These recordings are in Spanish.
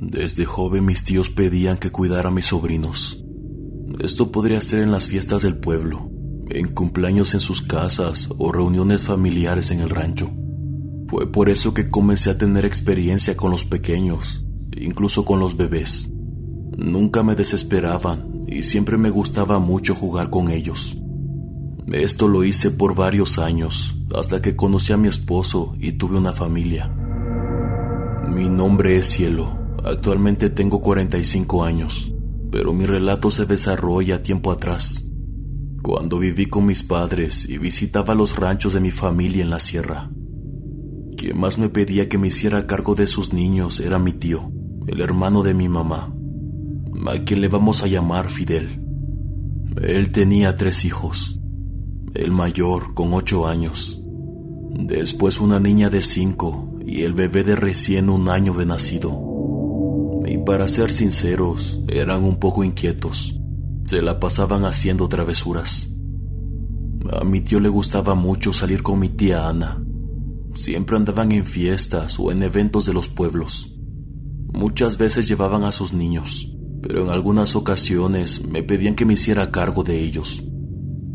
Desde joven mis tíos pedían que cuidara a mis sobrinos. Esto podría ser en las fiestas del pueblo, en cumpleaños en sus casas o reuniones familiares en el rancho. Fue por eso que comencé a tener experiencia con los pequeños, incluso con los bebés. Nunca me desesperaban y siempre me gustaba mucho jugar con ellos. Esto lo hice por varios años, hasta que conocí a mi esposo y tuve una familia. Mi nombre es Cielo. Actualmente tengo 45 años, pero mi relato se desarrolla tiempo atrás, cuando viví con mis padres y visitaba los ranchos de mi familia en la sierra. Quien más me pedía que me hiciera cargo de sus niños era mi tío, el hermano de mi mamá, a quien le vamos a llamar Fidel. Él tenía 3 hijos, el mayor con 8 años, después una niña de 5 y el bebé de recién 1 año de nacido. Y para ser sinceros, eran un poco inquietos. Se la pasaban haciendo travesuras. A mi tío le gustaba mucho salir con mi tía Ana. Siempre andaban en fiestas o en eventos de los pueblos. Muchas veces llevaban a sus niños, pero en algunas ocasiones me pedían que me hiciera cargo de ellos.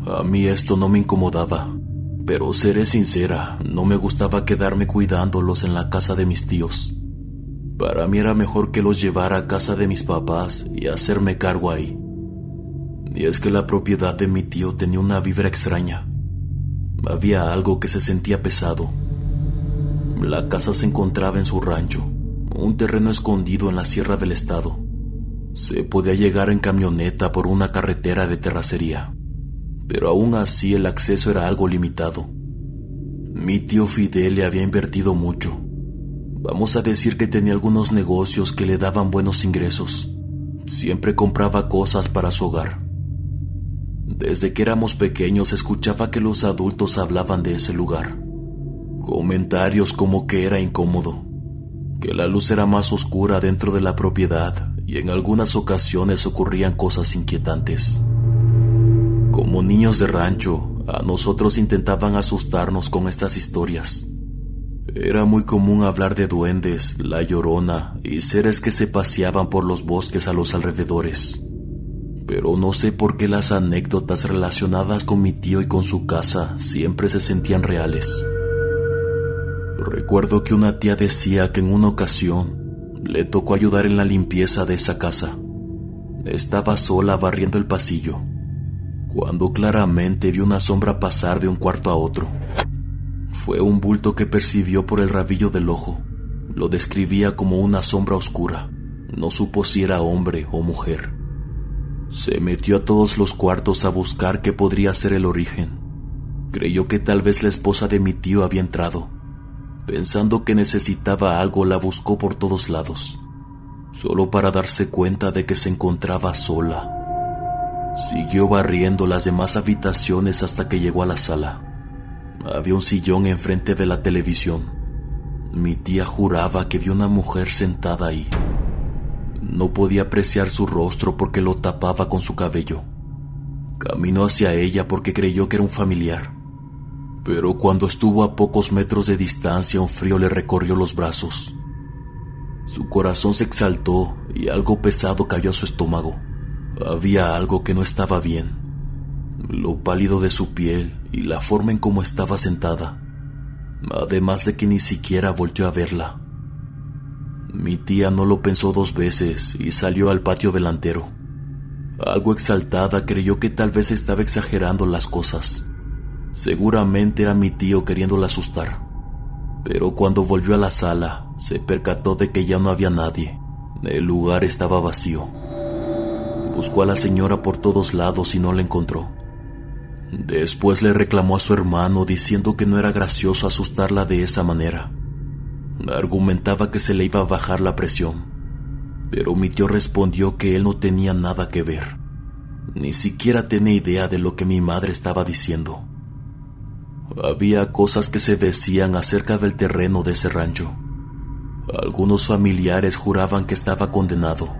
A mí esto no me incomodaba, pero seré sincera, no me gustaba quedarme cuidándolos en la casa de mis tíos. Para mí era mejor que los llevara a casa de mis papás y hacerme cargo ahí. Y es que la propiedad de mi tío tenía una vibra extraña. Había algo que se sentía pesado. La casa se encontraba en su rancho, un terreno escondido en la sierra del estado. Se podía llegar en camioneta por una carretera de terracería, pero aún así el acceso era algo limitado. Mi tío Fidel le había invertido mucho. Vamos a decir que tenía algunos negocios que le daban buenos ingresos. Siempre compraba cosas para su hogar. Desde que éramos pequeños escuchaba que los adultos hablaban de ese lugar. Comentarios como que era incómodo, que la luz era más oscura dentro de la propiedad y en algunas ocasiones ocurrían cosas inquietantes. Como niños de rancho, a nosotros intentaban asustarnos con estas historias. Era muy común hablar de duendes, la llorona y seres que se paseaban por los bosques a los alrededores. Pero no sé por qué las anécdotas relacionadas con mi tío y con su casa siempre se sentían reales. Recuerdo que una tía decía que en una ocasión le tocó ayudar en la limpieza de esa casa. Estaba sola barriendo el pasillo, cuando claramente vio una sombra pasar de un cuarto a otro. Fue un bulto que percibió por el rabillo del ojo. Lo describía como una sombra oscura. No supo si era hombre o mujer. Se metió a todos los cuartos a buscar qué podría ser el origen. Creyó que tal vez la esposa de mi tío había entrado. Pensando que necesitaba algo, la buscó por todos lados, solo para darse cuenta de que se encontraba sola. Siguió barriendo las demás habitaciones hasta que llegó a la sala. Había un sillón enfrente de la televisión. Mi tía juraba que vio una mujer sentada ahí. No podía apreciar su rostro porque lo tapaba con su cabello. Caminó hacia ella porque creyó que era un familiar. Pero cuando estuvo a pocos metros de distancia, un frío le recorrió los brazos. Su corazón se exaltó y algo pesado cayó a su estómago. Había algo que no estaba bien. Lo pálido de su piel y la forma en cómo estaba sentada, además de que ni siquiera volteó a verla. Mi tía no lo pensó 2 veces y salió al patio delantero. Algo exaltada creyó que tal vez estaba exagerando las cosas. Seguramente era mi tío queriéndola asustar. Pero cuando volvió a la sala, se percató de que ya no había nadie. El lugar estaba vacío. Buscó a la señora por todos lados y no la encontró. Después le reclamó a su hermano diciendo que no era gracioso asustarla de esa manera. Argumentaba que se le iba a bajar la presión, pero mi tío respondió que él no tenía nada que ver. Ni siquiera tenía idea de lo que mi madre estaba diciendo. Había cosas que se decían acerca del terreno de ese rancho. Algunos familiares juraban que estaba condenado.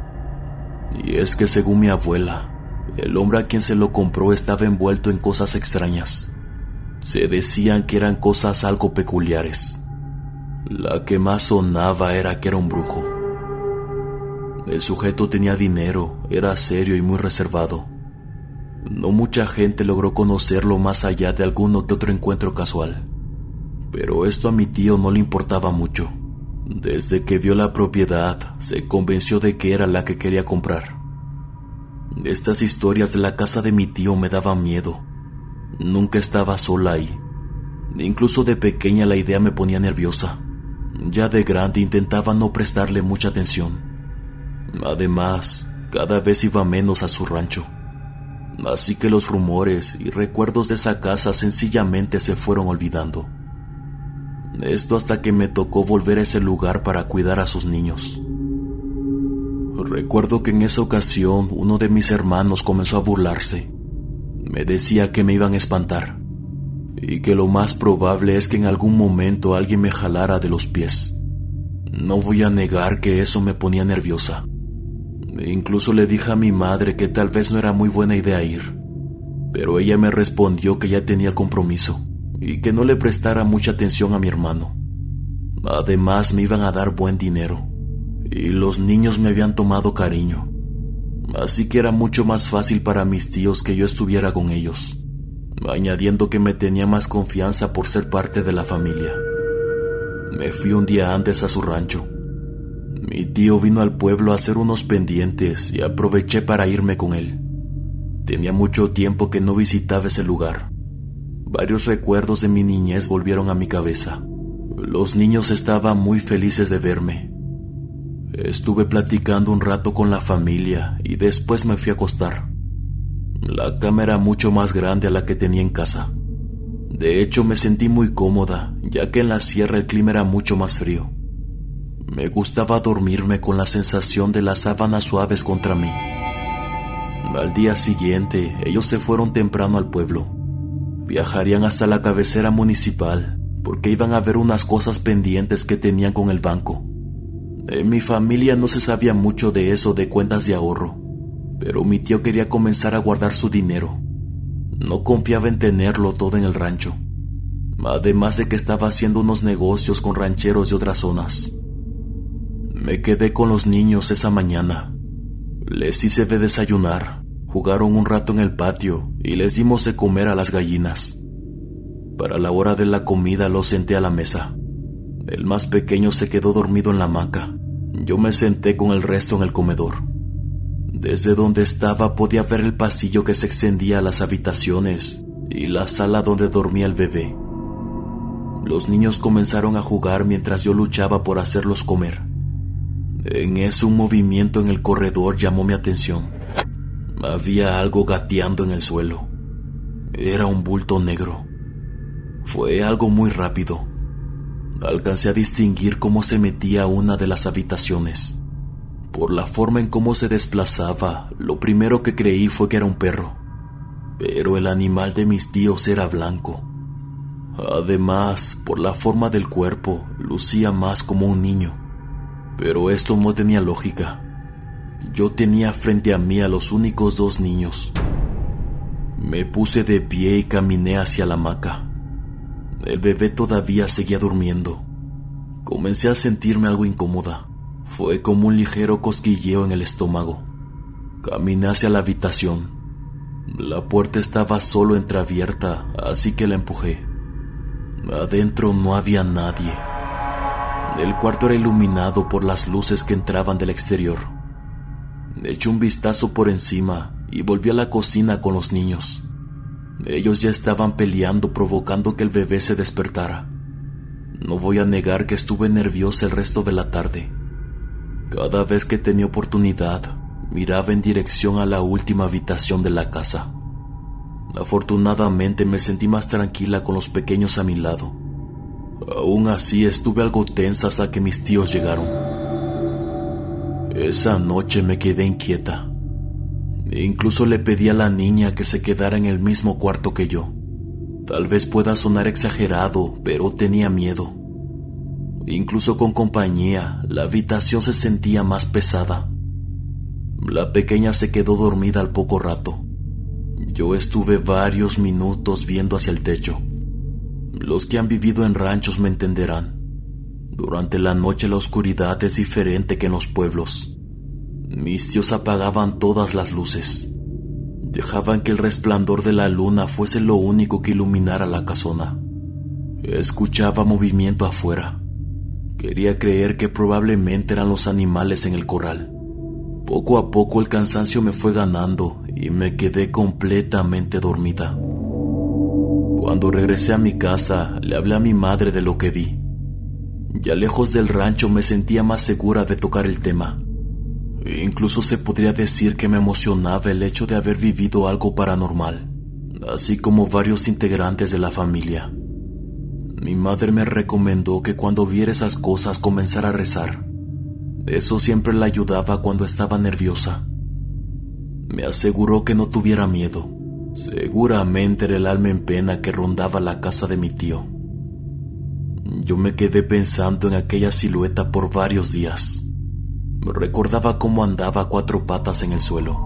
Y es que según mi abuela, el hombre a quien se lo compró estaba envuelto en cosas extrañas. Se decían que eran cosas algo peculiares. La que más sonaba era que era un brujo. El sujeto tenía dinero, era serio y muy reservado. No mucha gente logró conocerlo más allá de alguno que otro encuentro casual. Pero esto a mi tío no le importaba mucho. Desde que vio la propiedad, se convenció de que era la que quería comprar. Estas historias de la casa de mi tío me daban miedo. Nunca estaba sola ahí. Incluso de pequeña la idea me ponía nerviosa. Ya de grande intentaba no prestarle mucha atención. Además, cada vez iba menos a su rancho. Así que los rumores y recuerdos de esa casa sencillamente se fueron olvidando. Esto hasta que me tocó volver a ese lugar para cuidar a sus niños. Recuerdo que en esa ocasión uno de mis hermanos comenzó a burlarse. Me decía que me iban a espantar y que lo más probable es que en algún momento alguien me jalara de los pies. No voy a negar que eso me ponía nerviosa. Incluso le dije a mi madre que tal vez no era muy buena idea ir, pero ella me respondió que ya tenía el compromiso y que no le prestara mucha atención a mi hermano. Además me iban a dar buen dinero y los niños me habían tomado cariño, así que era mucho más fácil para mis tíos que yo estuviera con ellos, añadiendo que me tenía más confianza por ser parte de la familia. Me fui un día antes a su rancho. Mi tío vino al pueblo a hacer unos pendientes y aproveché para irme con él. Tenía mucho tiempo que no visitaba ese lugar. Varios recuerdos de mi niñez volvieron a mi cabeza. Los niños estaban muy felices de verme. Estuve platicando un rato con la familia y después me fui a acostar. La cama era mucho más grande a la que tenía en casa. De hecho, me sentí muy cómoda, ya que en la sierra el clima era mucho más frío. Me gustaba dormirme con la sensación de las sábanas suaves contra mí. Al día siguiente, ellos se fueron temprano al pueblo. Viajarían hasta la cabecera municipal, porque iban a ver unas cosas pendientes que tenían con el banco. En mi familia no se sabía mucho de eso de cuentas de ahorro, pero mi tío quería comenzar a guardar su dinero. No confiaba en tenerlo todo en el rancho, además de que estaba haciendo unos negocios con rancheros de otras zonas. Me quedé con los niños esa mañana. Les hice de desayunar, jugaron un rato en el patio y les dimos de comer a las gallinas. Para la hora de la comida los senté a la mesa. El más pequeño se quedó dormido en la hamaca. Yo me senté con el resto en el comedor. Desde donde estaba podía ver el pasillo que se extendía a las habitaciones y la sala donde dormía el bebé. Los niños comenzaron a jugar mientras yo luchaba por hacerlos comer. En eso un movimiento en el corredor llamó mi atención. Había algo gateando en el suelo. Era un bulto negro. Fue algo muy rápido. Alcancé a distinguir cómo se metía a una de las habitaciones. Por la forma en cómo se desplazaba, lo primero que creí fue que era un perro. Pero el animal de mis tíos era blanco. Además, por la forma del cuerpo, lucía más como un niño. Pero esto no tenía lógica. Yo tenía frente a mí a los únicos dos niños. Me puse de pie y caminé hacia la hamaca. El bebé todavía seguía durmiendo. Comencé a sentirme algo incómoda. Fue como un ligero cosquilleo en el estómago. Caminé hacia la habitación. La puerta estaba solo entreabierta, así que la empujé. Adentro no había nadie. El cuarto era iluminado por las luces que entraban del exterior. Eché un vistazo por encima y volví a la cocina con los niños. Ellos ya estaban peleando, provocando que el bebé se despertara. No voy a negar que estuve nerviosa el resto de la tarde. Cada vez que tenía oportunidad, miraba en dirección a la última habitación de la casa. Afortunadamente me sentí más tranquila con los pequeños a mi lado. Aún así estuve algo tensa hasta que mis tíos llegaron. Esa noche me quedé inquieta. Incluso le pedí a la niña que se quedara en el mismo cuarto que yo. Tal vez pueda sonar exagerado, pero tenía miedo. Incluso con compañía, la habitación se sentía más pesada. La pequeña se quedó dormida al poco rato. Yo estuve varios minutos viendo hacia el techo. Los que han vivido en ranchos me entenderán. Durante la noche la oscuridad es diferente que en los pueblos. Mis tíos apagaban todas las luces. Dejaban que el resplandor de la luna fuese lo único que iluminara la casona. Escuchaba movimiento afuera. Quería creer que probablemente eran los animales en el corral. Poco a poco el cansancio me fue ganando y me quedé completamente dormida. Cuando regresé a mi casa, le hablé a mi madre de lo que vi. Ya lejos del rancho me sentía más segura de tocar el tema. Incluso se podría decir que me emocionaba el hecho de haber vivido algo paranormal, así como varios integrantes de la familia. Mi madre me recomendó que cuando viera esas cosas comenzara a rezar. Eso siempre la ayudaba cuando estaba nerviosa. Me aseguró que no tuviera miedo. Seguramente era el alma en pena que rondaba la casa de mi tío. Yo me quedé pensando en aquella silueta por varios días. Me recordaba cómo andaba a 4 patas en el suelo.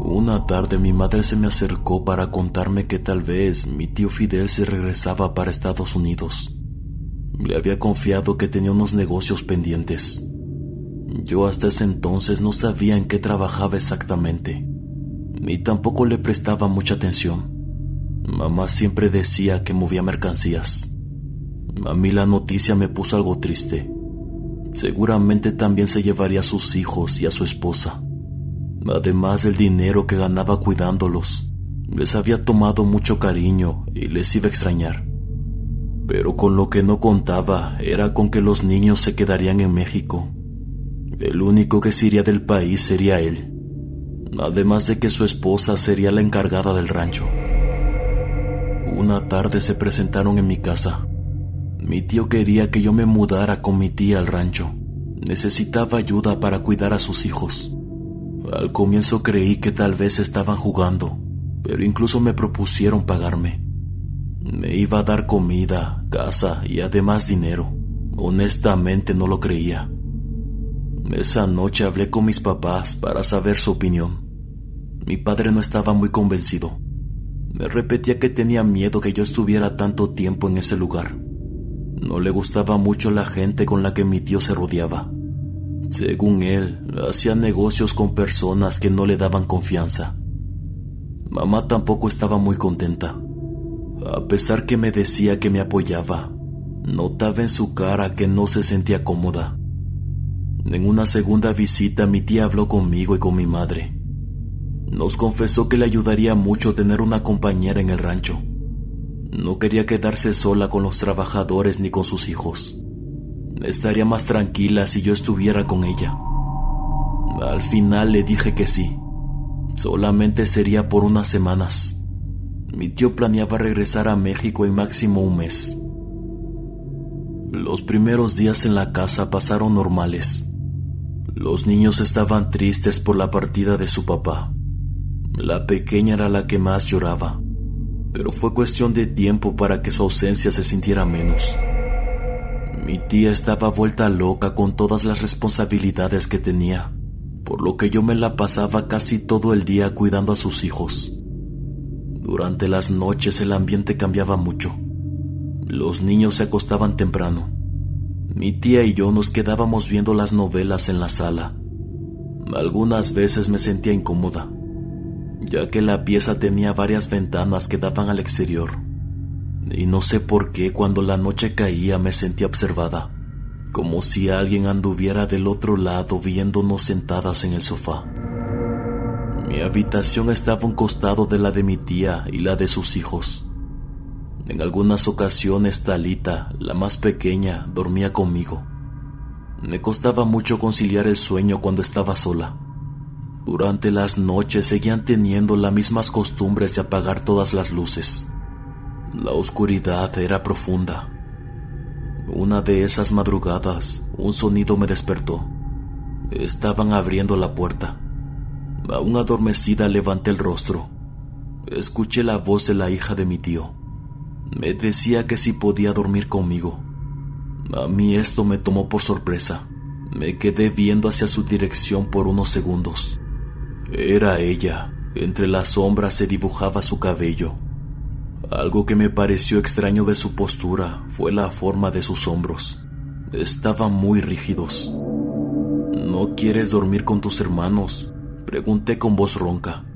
Una tarde mi madre se me acercó para contarme que tal vez mi tío Fidel se regresaba para Estados Unidos. Le había confiado que tenía unos negocios pendientes. Yo hasta ese entonces no sabía en qué trabajaba exactamente, ni tampoco le prestaba mucha atención. Mamá siempre decía que movía mercancías. A mí la noticia me puso algo triste. Seguramente también se llevaría a sus hijos y a su esposa. Además del dinero que ganaba cuidándolos, les había tomado mucho cariño y les iba a extrañar. Pero con lo que no contaba era con que los niños se quedarían en México. El único que se iría del país sería él, además de que su esposa sería la encargada del rancho. Una tarde se presentaron en mi casa. Mi tío quería que yo me mudara con mi tía al rancho. Necesitaba ayuda para cuidar a sus hijos. Al comienzo creí que tal vez estaban jugando, pero incluso me propusieron pagarme. Me iba a dar comida, casa y además dinero. Honestamente no lo creía. Esa noche hablé con mis papás para saber su opinión. Mi padre no estaba muy convencido. Me repetía que tenía miedo que yo estuviera tanto tiempo en ese lugar. No le gustaba mucho la gente con la que mi tío se rodeaba. Según él, hacía negocios con personas que no le daban confianza. Mamá tampoco estaba muy contenta. A pesar que me decía que me apoyaba, notaba en su cara que no se sentía cómoda. En una segunda visita mi tía habló conmigo y con mi madre. Nos confesó que le ayudaría mucho tener una compañera en el rancho. No quería quedarse sola con los trabajadores ni con sus hijos. Estaría más tranquila si yo estuviera con ella. Al final le dije que sí. Solamente sería por unas semanas. Mi tío planeaba regresar a México en máximo un mes. Los primeros días en la casa pasaron normales. Los niños estaban tristes por la partida de su papá. La pequeña era la que más lloraba, pero fue cuestión de tiempo para que su ausencia se sintiera menos. Mi tía estaba vuelta loca con todas las responsabilidades que tenía, por lo que yo me la pasaba casi todo el día cuidando a sus hijos. Durante las noches el ambiente cambiaba mucho. Los niños se acostaban temprano. Mi tía y yo nos quedábamos viendo las novelas en la sala. Algunas veces me sentía incómoda, ya que la pieza tenía varias ventanas que daban al exterior. Y no sé por qué cuando la noche caía me sentía observada, como si alguien anduviera del otro lado viéndonos sentadas en el sofá. Mi habitación estaba a un costado de la de mi tía y la de sus hijos. En algunas ocasiones Talita, la más pequeña, dormía conmigo. Me costaba mucho conciliar el sueño cuando estaba sola. Durante las noches seguían teniendo las mismas costumbres de apagar todas las luces. La oscuridad era profunda. Una de esas madrugadas, un sonido me despertó. Estaban abriendo la puerta. Aún adormecida levanté el rostro. Escuché la voz de la hija de mi tío. Me decía que si podía dormir conmigo. A mí esto me tomó por sorpresa. Me quedé viendo hacia su dirección por unos segundos. Era ella. Entre las sombras se dibujaba su cabello. Algo que me pareció extraño de su postura fue la forma de sus hombros. Estaban muy rígidos. ¿No quieres dormir con tus hermanos?, pregunté con voz ronca.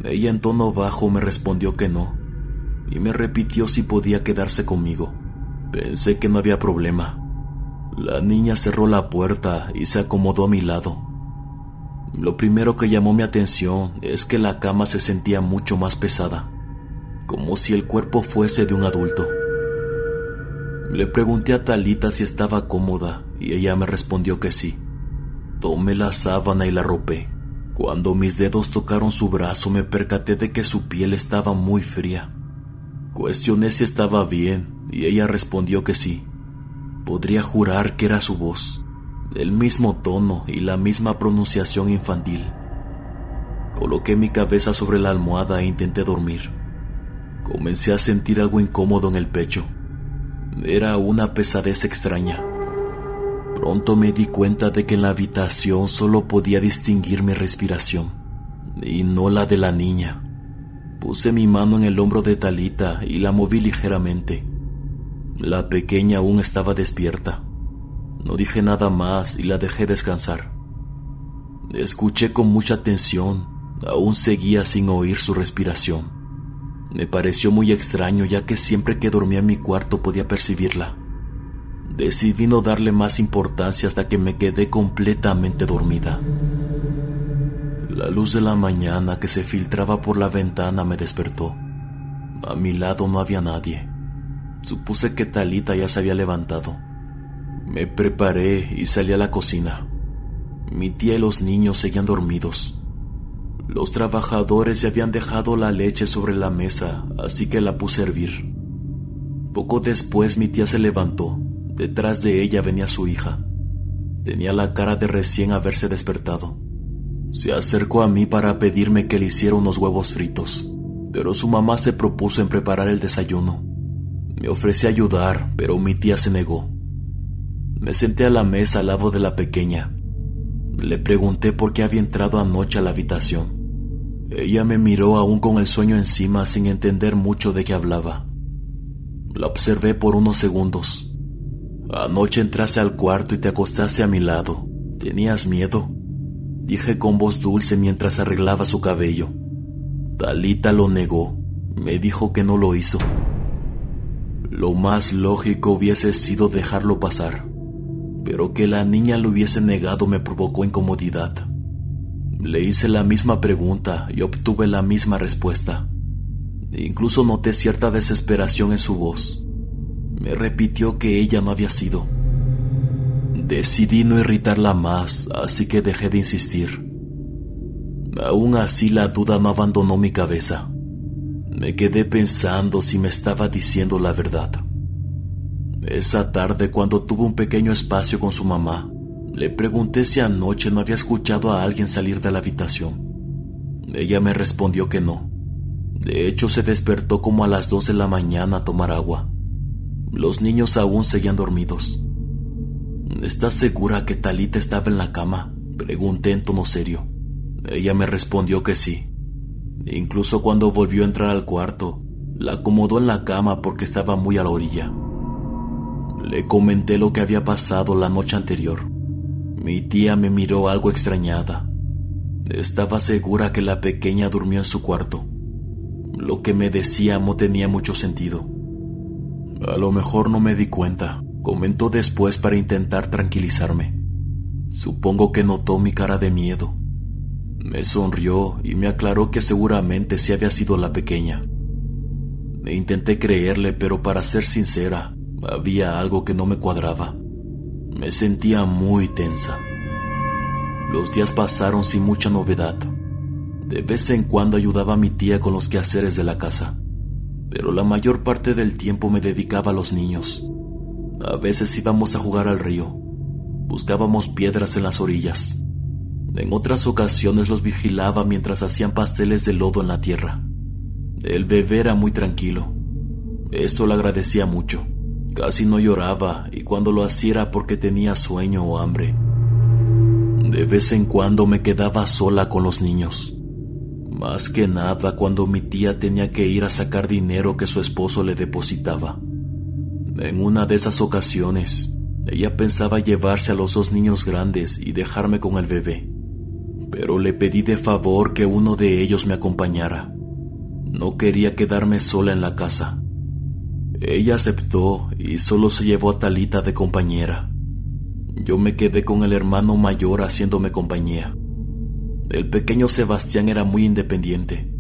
Ella en tono bajo me respondió que no, y me repitió si podía quedarse conmigo. Pensé que no había problema. La niña cerró la puerta y se acomodó a mi lado. Lo primero que llamó mi atención es que la cama se sentía mucho más pesada, como si el cuerpo fuese de un adulto. Le pregunté a Talita si estaba cómoda y ella me respondió que sí. Tomé la sábana y la arropé. Cuando mis dedos tocaron su brazo me percaté de que su piel estaba muy fría. Cuestioné si estaba bien y ella respondió que sí. Podría jurar que era su voz, el mismo tono y la misma pronunciación infantil. Coloqué mi cabeza sobre la almohada e intenté dormir. Comencé a sentir algo incómodo en el pecho. Era una pesadez extraña. Pronto me di cuenta de que en la habitación solo podía distinguir mi respiración, y no la de la niña. Puse mi mano en el hombro de Talita y la moví ligeramente. La pequeña aún estaba despierta. No dije nada más y la dejé descansar. Escuché con mucha atención. Aún seguía sin oír su respiración. Me pareció muy extraño, ya que siempre que dormía en mi cuarto podía percibirla. Decidí no darle más importancia hasta que me quedé completamente dormida. La luz de la mañana que se filtraba por la ventana me despertó. A mi lado no había nadie. Supuse que Talita ya se había levantado. Me preparé y salí a la cocina. Mi tía y los niños seguían dormidos. Los trabajadores ya habían dejado la leche sobre la mesa, así que la puse a hervir. Poco después mi tía se levantó. Detrás de ella venía su hija. Tenía la cara de recién haberse despertado. Se acercó a mí para pedirme que le hiciera unos huevos fritos, pero su mamá se propuso en preparar el desayuno. Me ofrecí a ayudar, pero mi tía se negó. Me senté a la mesa al lado de la pequeña. Le pregunté por qué había entrado anoche a la habitación. Ella me miró aún con el sueño encima, sin entender mucho de qué hablaba. La observé por unos segundos. Anoche entraste al cuarto y te acostaste a mi lado. ¿Tenías miedo?, dije con voz dulce mientras arreglaba su cabello. Talita lo negó. Me dijo que no lo hizo. Lo más lógico hubiese sido dejarlo pasar, pero que la niña lo hubiese negado me provocó incomodidad. Le hice la misma pregunta y obtuve la misma respuesta. Incluso noté cierta desesperación en su voz. Me repitió que ella no había sido. Decidí no irritarla más, así que dejé de insistir. Aún así, la duda no abandonó mi cabeza. Me quedé pensando si me estaba diciendo la verdad. Esa tarde, cuando tuve un pequeño espacio con su mamá, le pregunté si anoche no había escuchado a alguien salir de la habitación. Ella me respondió que no. De hecho, se despertó como a las 2 de la mañana a tomar agua. Los niños aún seguían dormidos. ¿Estás segura que Talita estaba en la cama?, pregunté en tono serio. Ella me respondió que sí. Incluso cuando volvió a entrar al cuarto, la acomodó en la cama porque estaba muy a la orilla. Le comenté lo que había pasado la noche anterior. Mi tía me miró algo extrañada. Estaba segura que la pequeña durmió en su cuarto. Lo que me decía no tenía mucho sentido. A lo mejor no me di cuenta, comentó después para intentar tranquilizarme. Supongo que notó mi cara de miedo. Me sonrió y me aclaró que seguramente sí había sido la pequeña. Intenté creerle, pero para ser sincera, había algo que no me cuadraba. Me sentía muy tensa. Los días pasaron sin mucha novedad. De vez en cuando ayudaba a mi tía con los quehaceres de la casa, pero la mayor parte del tiempo me dedicaba a los niños. A veces íbamos a jugar al río. Buscábamos piedras en las orillas. En otras ocasiones los vigilaba mientras hacían pasteles de lodo en la tierra. El bebé era muy tranquilo. Esto le agradecía mucho. Casi no lloraba, y cuando lo hacía era porque tenía sueño o hambre. De vez en cuando me quedaba sola con los niños. Más que nada cuando mi tía tenía que ir a sacar dinero que su esposo le depositaba. En una de esas ocasiones, Ella pensaba llevarse a los 2 niños grandes y dejarme con el bebé, pero le pedí de favor que uno de ellos me acompañara. No quería quedarme sola en la casa. Ella aceptó y solo se llevó a Talita de compañera. Yo me quedé con el hermano mayor haciéndome compañía. El pequeño Sebastián era muy independiente.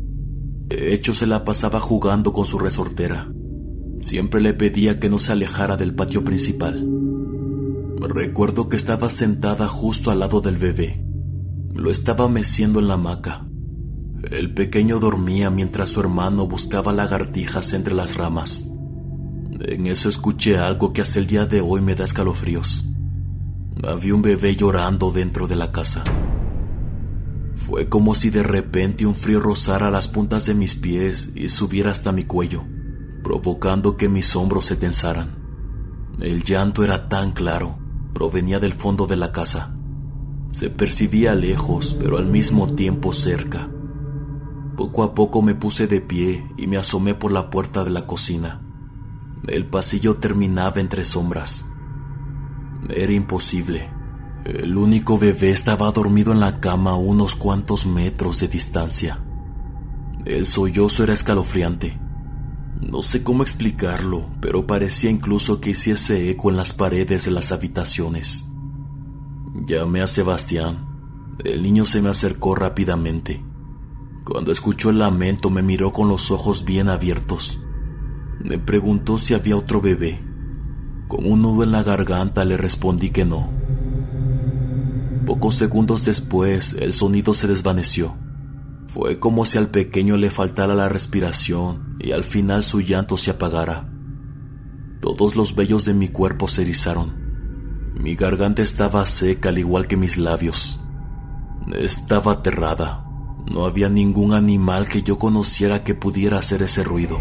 De hecho, se la pasaba jugando con su resortera. Siempre le pedía que no se alejara del patio principal. Recuerdo que estaba sentada justo al lado del bebé. Lo estaba meciendo en la hamaca. El pequeño dormía mientras su hermano buscaba lagartijas entre las ramas. En eso escuché algo que hasta el día de hoy me da escalofríos. Había un bebé llorando dentro de la casa. Fue como si de repente un frío rozara las puntas de mis pies y subiera hasta mi cuello, provocando que mis hombros se tensaran. El llanto era tan claro, provenía del fondo de la casa. Se percibía lejos, pero al mismo tiempo cerca. Poco a poco me puse de pie y me asomé por la puerta de la cocina. El pasillo terminaba entre sombras. Era imposible. El único bebé estaba dormido en la cama a unos cuantos metros de distancia. El sollozo era escalofriante. No sé cómo explicarlo, pero parecía incluso que hiciese eco en las paredes de las habitaciones. Llamé a Sebastián. El niño se me acercó rápidamente. Cuando escuchó el lamento, me miró con los ojos bien abiertos. Me preguntó si había otro bebé. Con un nudo en la garganta le respondí que no. Pocos segundos después, el sonido se desvaneció. Fue como si al pequeño le faltara la respiración y al final su llanto se apagara. Todos los vellos de mi cuerpo se erizaron. Mi garganta estaba seca al igual que mis labios. Estaba aterrada. No había ningún animal que yo conociera que pudiera hacer ese ruido.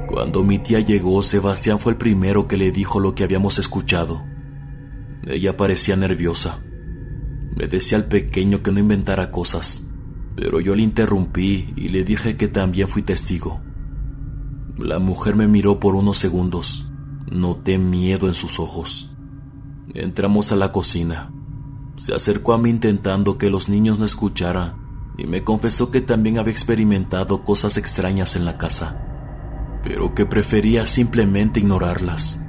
Cuando mi tía llegó, Sebastián fue el primero que le dijo lo que habíamos escuchado. Ella parecía nerviosa. Me decía al pequeño que no inventara cosas, pero yo le interrumpí y le dije que también fui testigo. La mujer me miró por unos segundos. Noté miedo en sus ojos. Entramos a la cocina. Se acercó a mí intentando que los niños no escucharan y me confesó que también había experimentado cosas extrañas en la casa, pero que prefería simplemente ignorarlas.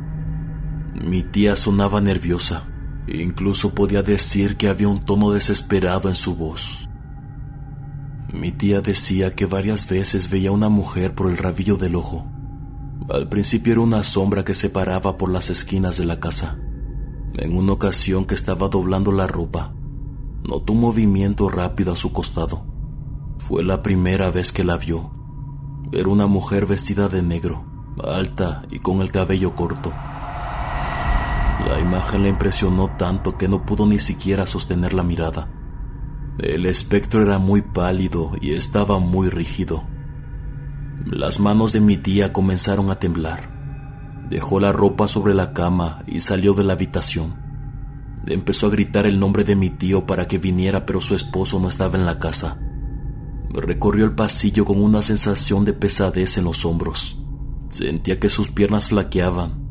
Mi tía sonaba nerviosa e incluso podía decir que había un tono desesperado en su voz. Mi tía decía que varias veces veía una mujer por el rabillo del ojo. Al principio era una sombra que se paraba por las esquinas de la casa. En una ocasión que estaba doblando la ropa, notó un movimiento rápido a su costado. Fue la primera vez que la vio. Era una mujer vestida de negro, alta y con el cabello corto. La imagen le impresionó tanto que no pudo ni siquiera sostener la mirada. El espectro era muy pálido y estaba muy rígido. Las manos de mi tía comenzaron a temblar. Dejó la ropa sobre la cama y salió de la habitación. Empezó a gritar el nombre de mi tío para que viniera, pero su esposo no estaba en la casa. Recorrió el pasillo con una sensación de pesadez en los hombros. Sentía que sus piernas flaqueaban.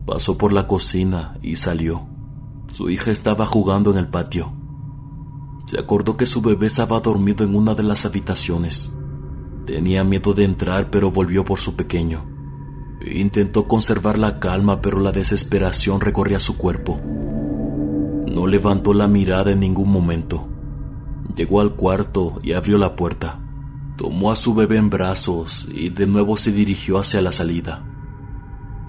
Pasó por la cocina y salió. Su hija estaba jugando en el patio. Se acordó que su bebé estaba dormido en una de las habitaciones. Tenía miedo de entrar, pero volvió por su pequeño. Intentó conservar la calma, pero la desesperación recorría su cuerpo. No levantó la mirada en ningún momento. Llegó al cuarto y abrió la puerta. Tomó a su bebé en brazos y de nuevo se dirigió hacia la salida.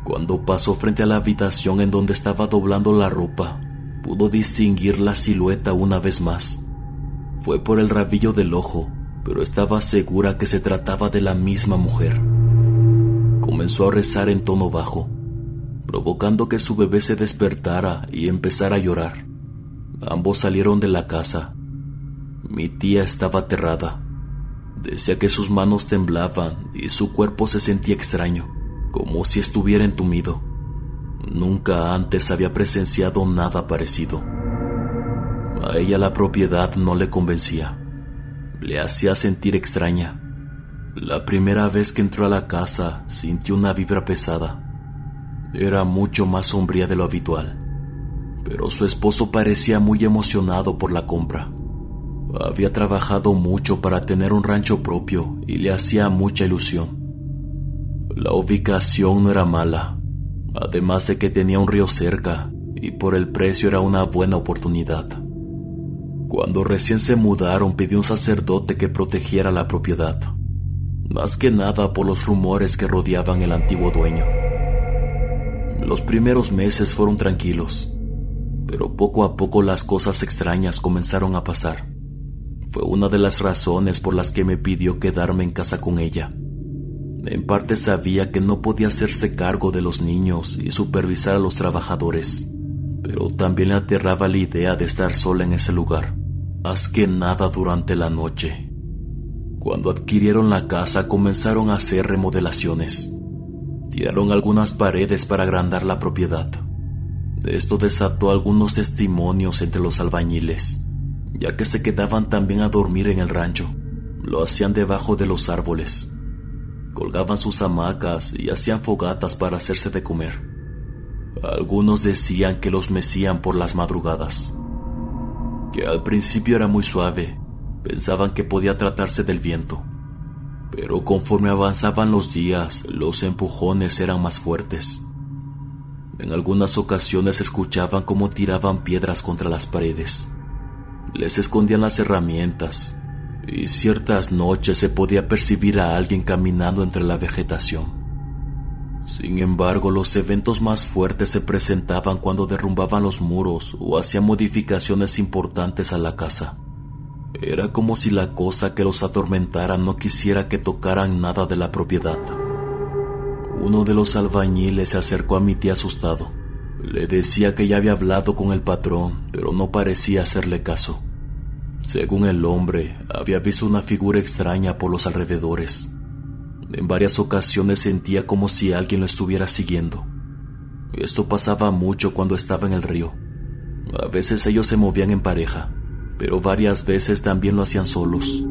Cuando pasó frente a la habitación en donde estaba doblando la ropa, pudo distinguir la silueta una vez más. Fue por el rabillo del ojo, pero estaba segura que se trataba de la misma mujer. Comenzó a rezar en tono bajo, provocando que su bebé se despertara y empezara a llorar. Ambos salieron de la casa. Mi tía estaba aterrada. Decía que sus manos temblaban y su cuerpo se sentía extraño, como si estuviera entumido. Nunca antes había presenciado nada parecido. A ella la propiedad no le convencía. Le hacía sentir extraña. La primera vez que entró a la casa sintió una vibra pesada. Era mucho más sombría de lo habitual, pero su esposo parecía muy emocionado por la compra. Había trabajado mucho para tener un rancho propio y le hacía mucha ilusión. La ubicación no era mala, además de que tenía un río cerca y por el precio era una buena oportunidad. Cuando recién se mudaron, pidió un sacerdote que protegiera la propiedad, más que nada por los rumores que rodeaban el antiguo dueño. Los primeros meses fueron tranquilos, pero poco a poco las cosas extrañas comenzaron a pasar. Fue una de las razones por las que me pidió quedarme en casa con ella. En parte sabía que no podía hacerse cargo de los niños y supervisar a los trabajadores, pero también le aterraba la idea de estar sola en ese lugar, más que nada durante la noche. Cuando adquirieron la casa, comenzaron a hacer remodelaciones. Tiraron algunas paredes para agrandar la propiedad. Esto desató algunos testimonios entre los albañiles, ya que se quedaban también a dormir en el rancho. Lo hacían debajo de los árboles. Colgaban sus hamacas y hacían fogatas para hacerse de comer. Algunos decían que los mecían por las madrugadas, que al principio era muy suave, pensaban que podía tratarse del viento, pero conforme avanzaban los días, los empujones eran más fuertes. En algunas ocasiones escuchaban cómo tiraban piedras contra las paredes. Les escondían las herramientas, y ciertas noches se podía percibir a alguien caminando entre la vegetación. Sin embargo, los eventos más fuertes se presentaban cuando derrumbaban los muros o hacían modificaciones importantes a la casa. Era como si la cosa que los atormentara no quisiera que tocaran nada de la propiedad. Uno de los albañiles se acercó a mi tía asustado. Le decía que ya había hablado con el patrón, pero no parecía hacerle caso. Según el hombre, había visto una figura extraña por los alrededores. En varias ocasiones sentía como si alguien lo estuviera siguiendo. Esto pasaba mucho cuando estaba en el río. A veces ellos se movían en pareja, pero varias veces también lo hacían solos.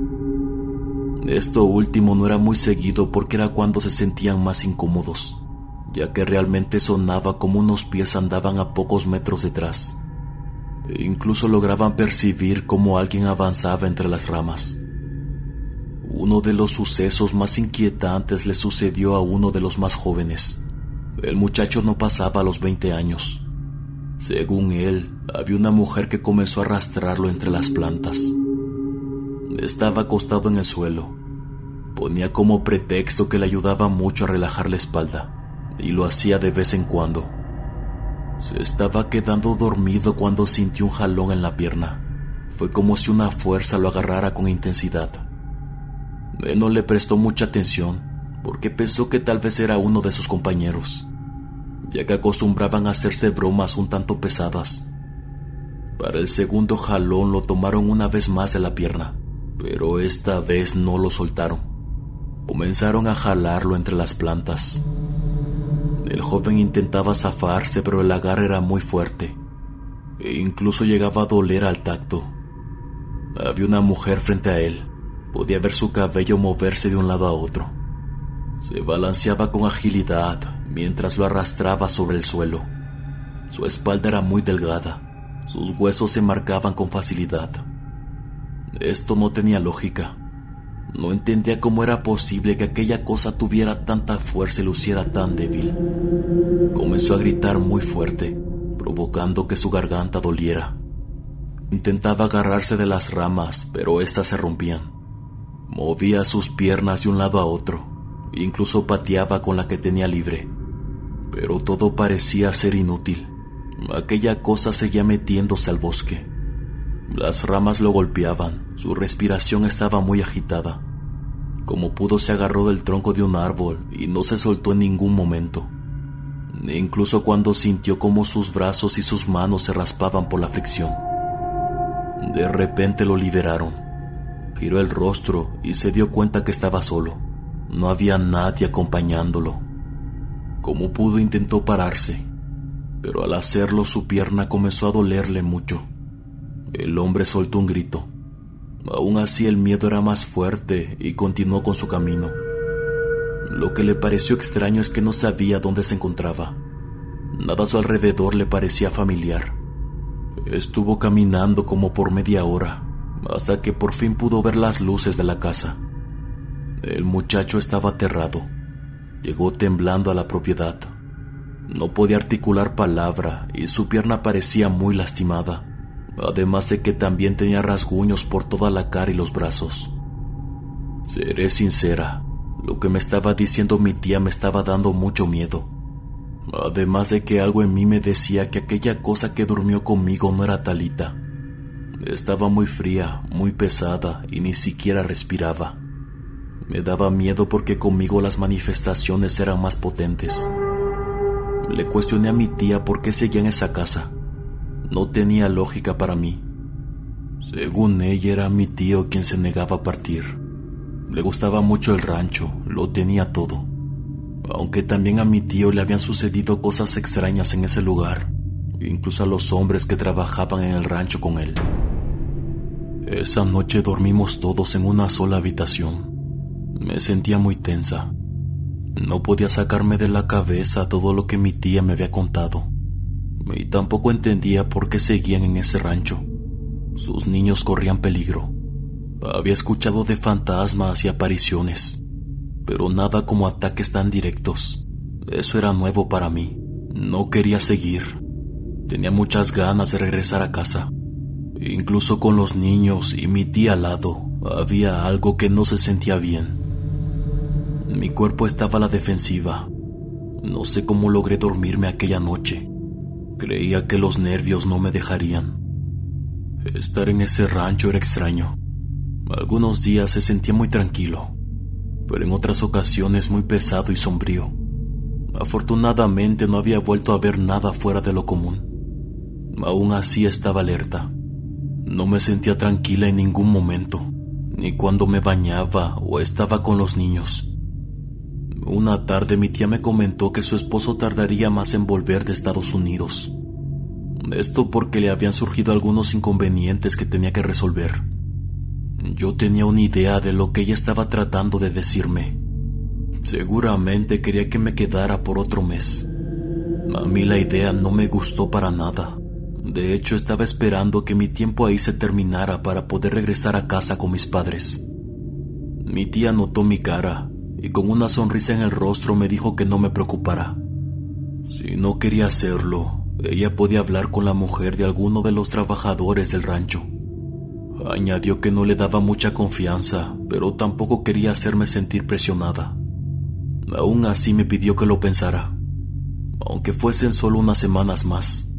Esto último no era muy seguido porque era cuando se sentían más incómodos, ya que realmente sonaba como unos pies andaban a pocos metros detrás. E incluso lograban percibir cómo alguien avanzaba entre las ramas. Uno de los sucesos más inquietantes le sucedió a uno de los más jóvenes. El muchacho no pasaba los 20 años. Según él, había una mujer que comenzó a arrastrarlo entre las plantas. Estaba acostado en el suelo. Ponía como pretexto que le ayudaba mucho a relajar la espalda, y lo hacía de vez en cuando. Se estaba quedando dormido cuando sintió un jalón en la pierna. Fue como si una fuerza lo agarrara con intensidad. Él no le prestó mucha atención, porque pensó que tal vez era uno de sus compañeros, ya que acostumbraban a hacerse bromas un tanto pesadas. Para el segundo jalón lo tomaron una vez más de la pierna, pero esta vez no lo soltaron. Comenzaron a jalarlo entre las plantas. El joven intentaba zafarse, pero el agarre era muy fuerte, e incluso llegaba a doler al tacto. Había una mujer frente a él. Podía ver su cabello moverse de un lado a otro. Se balanceaba con agilidad mientras lo arrastraba sobre el suelo. Su espalda era muy delgada. Sus huesos se marcaban con facilidad. Esto no tenía lógica. No entendía cómo era posible que aquella cosa tuviera tanta fuerza y luciera tan débil. Comenzó a gritar muy fuerte, provocando que su garganta doliera. Intentaba agarrarse de las ramas, pero éstas se rompían. Movía sus piernas de un lado a otro, incluso pateaba con la que tenía libre. Pero todo parecía ser inútil. Aquella cosa seguía metiéndose al bosque. Las ramas lo golpeaban, su respiración estaba muy agitada. Como pudo se agarró del tronco de un árbol y no se soltó en ningún momento. Incluso cuando sintió como sus brazos y sus manos se raspaban por la fricción. De repente lo liberaron. Giró el rostro y se dio cuenta que estaba solo. No había nadie acompañándolo. Como pudo intentó pararse, pero al hacerlo su pierna comenzó a dolerle mucho. El hombre soltó un grito. Aún así el miedo era más fuerte y continuó con su camino. Lo que le pareció extraño es que no sabía dónde se encontraba. Nada a su alrededor le parecía familiar. Estuvo caminando como por media hora, hasta que por fin pudo ver las luces de la casa. El muchacho estaba aterrado. Llegó temblando a la propiedad. No podía articular palabra y su pierna parecía muy lastimada, además de que también tenía rasguños por toda la cara y los brazos. Seré sincera, lo que me estaba diciendo mi tía me estaba dando mucho miedo. Además de que algo en mí me decía que aquella cosa que durmió conmigo no era Talita. Estaba muy fría, muy pesada y ni siquiera respiraba. Me daba miedo porque conmigo las manifestaciones eran más potentes. Le cuestioné a mi tía por qué seguía en esa casa. No tenía lógica para mí. Según ella, era mi tío quien se negaba a partir. Le gustaba mucho el rancho, lo tenía todo. Aunque también a mi tío le habían sucedido cosas extrañas en ese lugar, incluso a los hombres que trabajaban en el rancho con él. Esa noche dormimos todos en una sola habitación. Me sentía muy tensa. No podía sacarme de la cabeza todo lo que mi tía me había contado. Y tampoco entendía por qué seguían en ese rancho. Sus niños corrían peligro. Había escuchado de fantasmas y apariciones, pero nada como ataques tan directos. Eso era nuevo para mí. No quería seguir. Tenía muchas ganas de regresar a casa. Incluso con los niños y mi tía al lado, había algo que no se sentía bien. Mi cuerpo estaba a la defensiva. No sé cómo logré dormirme aquella noche. Creía que los nervios no me dejarían. Estar en ese rancho era extraño. Algunos días se sentía muy tranquilo, pero en otras ocasiones muy pesado y sombrío. Afortunadamente no había vuelto a ver nada fuera de lo común. Aún así estaba alerta. No me sentía tranquila en ningún momento, ni cuando me bañaba o estaba con los niños. Una tarde mi tía me comentó que su esposo tardaría más en volver de Estados Unidos. Esto porque le habían surgido algunos inconvenientes que tenía que resolver. Yo tenía una idea de lo que ella estaba tratando de decirme. Seguramente quería que me quedara por otro mes. A mí la idea no me gustó para nada. De hecho, estaba esperando que mi tiempo ahí se terminara para poder regresar a casa con mis padres. Mi tía notó mi cara y con una sonrisa en el rostro me dijo que no me preocupara. Si no quería hacerlo, ella podía hablar con la mujer de alguno de los trabajadores del rancho. Añadió que no le daba mucha confianza, pero tampoco quería hacerme sentir presionada. Aún así me pidió que lo pensara, aunque fuesen solo unas semanas más.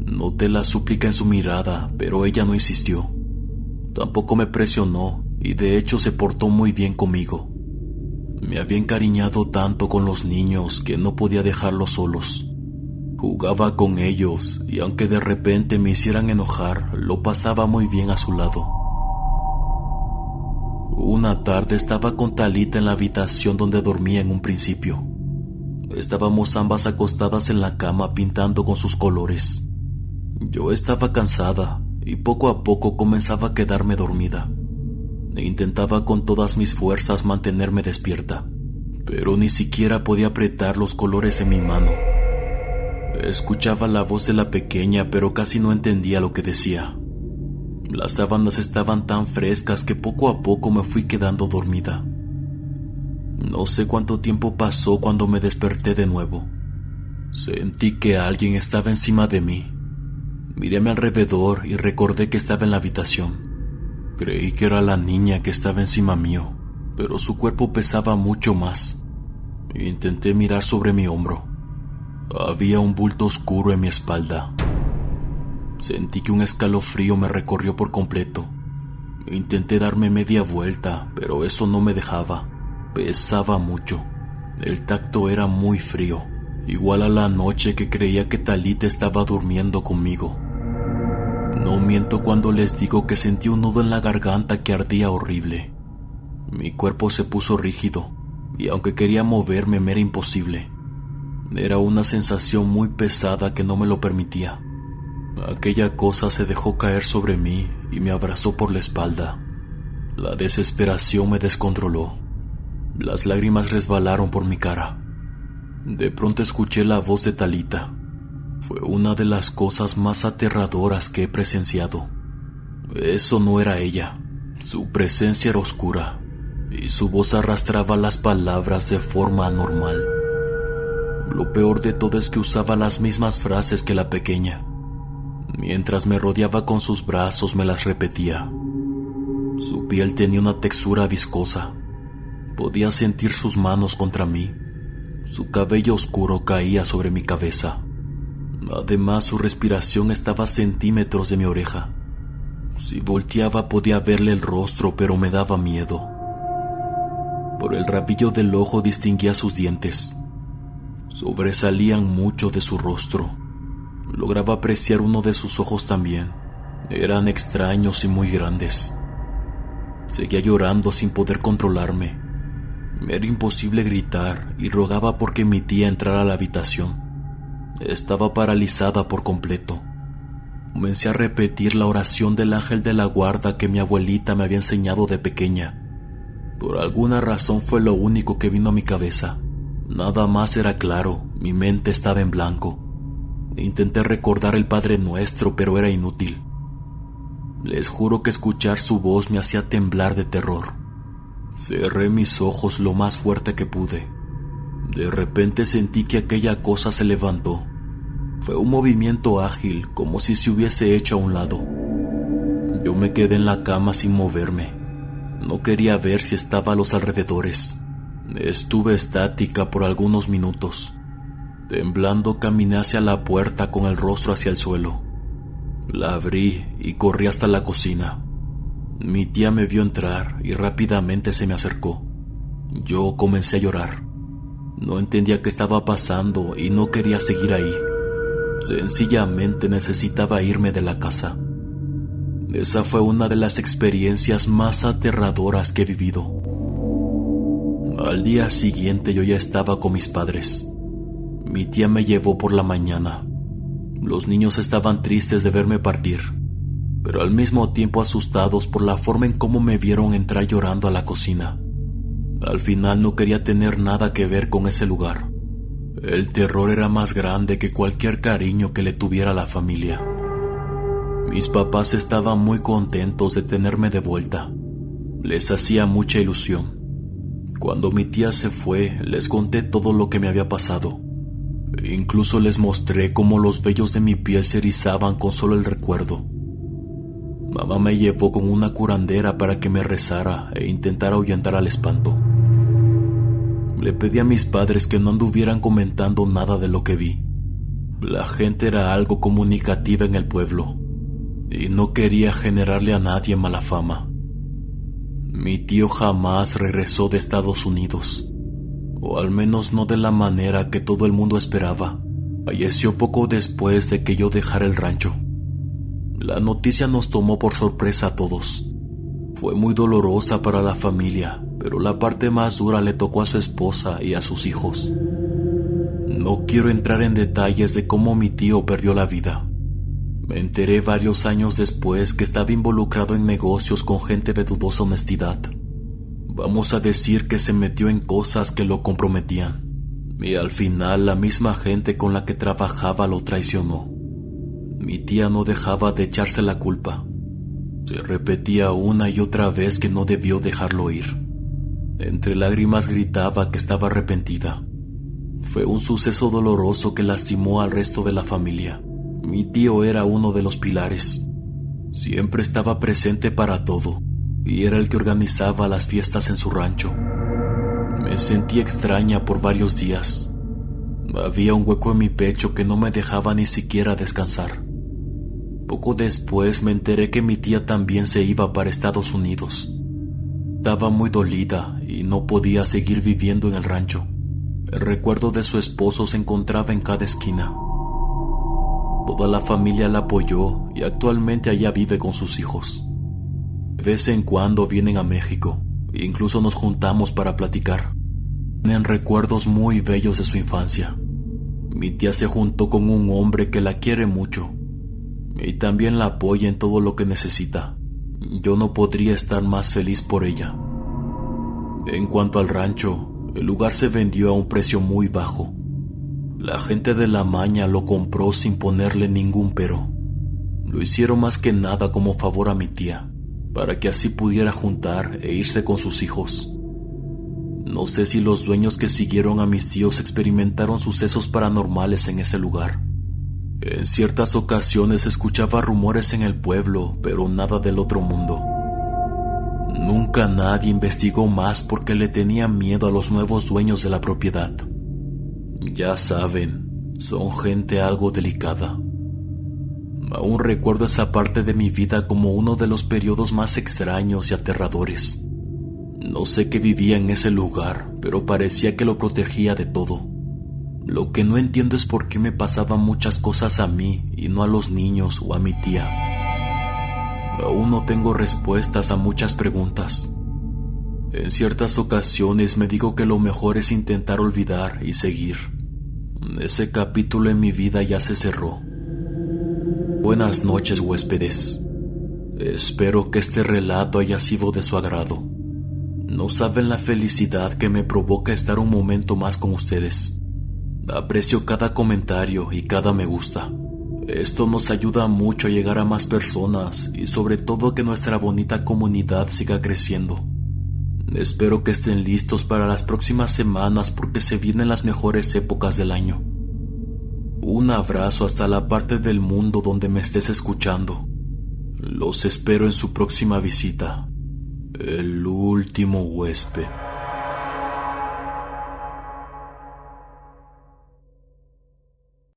Noté la súplica en su mirada, pero ella no insistió. Tampoco me presionó y de hecho se portó muy bien conmigo. Me había encariñado tanto con los niños que no podía dejarlos solos. Jugaba con ellos y aunque de repente me hicieran enojar, lo pasaba muy bien a su lado. Una tarde estaba con Talita en la habitación donde dormía en un principio. Estábamos ambas acostadas en la cama pintando con sus colores. Yo estaba cansada y poco a poco comenzaba a quedarme dormida. Intentaba con todas mis fuerzas mantenerme despierta, pero ni siquiera podía apretar los colores en mi mano. Escuchaba la voz de la pequeña, pero casi no entendía lo que decía. Las sábanas estaban tan frescas que poco a poco me fui quedando dormida. No sé cuánto tiempo pasó cuando me desperté de nuevo. Sentí que alguien estaba encima de mí. Miré a mi alrededor y recordé que estaba en la habitación. Creí que era la niña que estaba encima mío, pero su cuerpo pesaba mucho más. Intenté mirar sobre mi hombro. Había un bulto oscuro en mi espalda. Sentí que un escalofrío me recorrió por completo. Intenté darme media vuelta, pero eso no me dejaba. Pesaba mucho. El tacto era muy frío, igual a la noche que creía que Talita estaba durmiendo conmigo. No miento cuando les digo que sentí un nudo en la garganta que ardía horrible. Mi cuerpo se puso rígido, y aunque quería moverme me era imposible. Era una sensación muy pesada que no me lo permitía. Aquella cosa se dejó caer sobre mí y me abrazó por la espalda. La desesperación me descontroló. Las lágrimas resbalaron por mi cara. De pronto escuché la voz de Talita. Fue una de las cosas más aterradoras que he presenciado. Eso no era ella. Su presencia era oscura y su voz arrastraba las palabras de forma anormal. Lo peor de todo es que usaba las mismas frases que la pequeña. Mientras me rodeaba con sus brazos me las repetía. Su piel tenía una textura viscosa. Podía sentir sus manos contra mí. Su cabello oscuro caía sobre mi cabeza. Además, su respiración estaba a centímetros de mi oreja. Si volteaba podía verle el rostro, pero me daba miedo. Por el rabillo del ojo distinguía sus dientes. Sobresalían mucho de su rostro. Lograba apreciar uno de sus ojos también. Eran extraños y muy grandes. Seguía llorando sin poder controlarme. Me era imposible gritar y rogaba porque mi tía entrara a la habitación. Estaba paralizada por completo. Comencé a repetir la oración del ángel de la guarda que mi abuelita me había enseñado de pequeña. Por alguna razón fue lo único que vino a mi cabeza. Nada más era claro, mi mente estaba en blanco. Intenté recordar el Padre Nuestro, pero era inútil. Les juro que escuchar su voz me hacía temblar de terror. Cerré mis ojos lo más fuerte que pude. De repente sentí que aquella cosa se levantó. Fue un movimiento ágil, como si se hubiese hecho a un lado. Yo me quedé en la cama sin moverme. No quería ver si estaba a los alrededores. Estuve estática por algunos minutos. Temblando caminé hacia la puerta con el rostro hacia el suelo. La abrí y corrí hasta la cocina. Mi tía me vio entrar y rápidamente se me acercó. Yo comencé a llorar. No entendía qué estaba pasando y no quería seguir ahí. Sencillamente necesitaba irme de la casa. Esa fue una de las experiencias más aterradoras que he vivido. Al día siguiente yo ya estaba con mis padres. Mi tía me llevó por la mañana. Los niños estaban tristes de verme partir, pero al mismo tiempo asustados por la forma en cómo me vieron entrar llorando a la cocina. Al final no quería tener nada que ver con ese lugar. El terror era más grande que cualquier cariño que le tuviera a la familia. Mis papás estaban muy contentos de tenerme de vuelta. Les hacía mucha ilusión. Cuando mi tía se fue, les conté todo lo que me había pasado. Incluso les mostré cómo los vellos de mi piel se erizaban con solo el recuerdo. Mamá me llevó con una curandera para que me rezara e intentara ahuyentar al espanto. Le pedí a mis padres que no anduvieran comentando nada de lo que vi. La gente era algo comunicativa en el pueblo y no quería generarle a nadie mala fama. Mi tío jamás regresó de Estados Unidos, o al menos no de la manera que todo el mundo esperaba. Falleció poco después de que yo dejara el rancho. La noticia nos tomó por sorpresa a todos. Fue muy dolorosa para la familia, pero la parte más dura le tocó a su esposa y a sus hijos. No quiero entrar en detalles de cómo mi tío perdió la vida. Me enteré varios años después que estaba involucrado en negocios con gente de dudosa honestidad. Vamos a decir que se metió en cosas que lo comprometían. Y al final la misma gente con la que trabajaba lo traicionó. Mi tía no dejaba de echarse la culpa. Se repetía una y otra vez que no debió dejarlo ir. Entre lágrimas gritaba que estaba arrepentida. Fue un suceso doloroso que lastimó al resto de la familia. Mi tío era uno de los pilares. Siempre estaba presente para todo y era el que organizaba las fiestas en su rancho. Me sentí extraña por varios días. Había un hueco en mi pecho que no me dejaba ni siquiera descansar. Poco después me enteré que mi tía también se iba para Estados Unidos. Estaba muy dolida y no podía seguir viviendo en el rancho. El recuerdo de su esposo se encontraba en cada esquina. Toda la familia la apoyó y actualmente allá vive con sus hijos. De vez en cuando vienen a México e incluso nos juntamos para platicar. Tienen recuerdos muy bellos de su infancia. Mi tía se juntó con un hombre que la quiere mucho y también la apoya en todo lo que necesita. Yo no podría estar más feliz por ella. En cuanto al rancho, el lugar se vendió a un precio muy bajo. La gente de la Maña lo compró sin ponerle ningún pero. Lo hicieron más que nada como favor a mi tía, para que así pudiera juntar e irse con sus hijos. No sé si los dueños que siguieron a mis tíos experimentaron sucesos paranormales en ese lugar. En ciertas ocasiones escuchaba rumores en el pueblo, pero nada del otro mundo. Nunca nadie investigó más porque le tenían miedo a los nuevos dueños de la propiedad. Ya saben, son gente algo delicada. Aún recuerdo esa parte de mi vida como uno de los periodos más extraños y aterradores. No sé qué vivía en ese lugar, pero parecía que lo protegía de todo. Lo que no entiendo es por qué me pasaban muchas cosas a mí y no a los niños o a mi tía. Aún no tengo respuestas a muchas preguntas. En ciertas ocasiones me digo que lo mejor es intentar olvidar y seguir. Ese capítulo en mi vida ya se cerró. Buenas noches, huéspedes. Espero que este relato haya sido de su agrado. No saben la felicidad que me provoca estar un momento más con ustedes. Aprecio cada comentario y cada me gusta. Esto nos ayuda mucho a llegar a más personas y sobre todo que nuestra bonita comunidad siga creciendo. Espero que estén listos para las próximas semanas porque se vienen las mejores épocas del año. Un abrazo hasta la parte del mundo donde me estés escuchando. Los espero en su próxima visita. El último huésped.